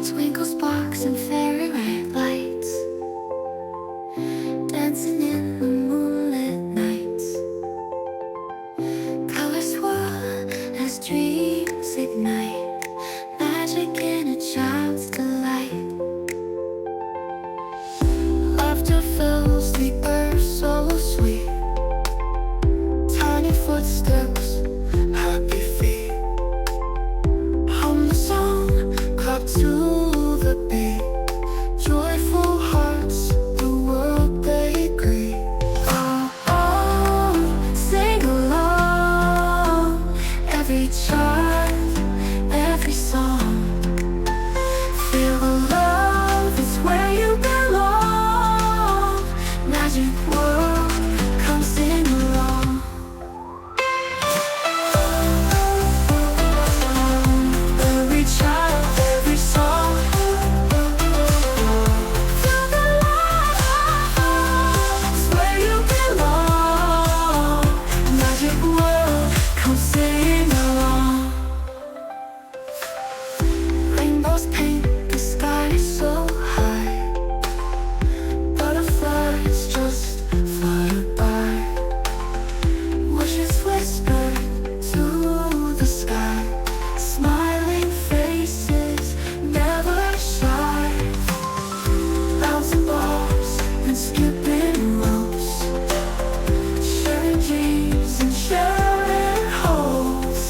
Twinkle sparks and fairy red lights, dancing in the moonlit nights. Colors swirl as dreams ignite, magic in a child's delight. Laughter fills the earth so sweet, tiny footsteps, happy feet. Hum the song, clap to the beat. Joyful hearts, the world they greet. Oh, oh, sing along. Every child, every song. Feel the love is where you belong. Magic world, come sing along. Every child, every song. Feel the love is where you belong. Magic world, come sing along. Rainbows paint the sky so high, butterflies just flutter by. Wishes whisper to the sky, smiling faces never shy. Bouncing balls and skipping ropes, sharing dreams and sharing hopes.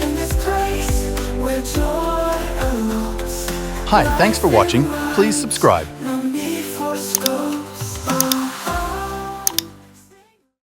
In this place where joy elopes. Hi, thanks for watching. Please subscribe. No need for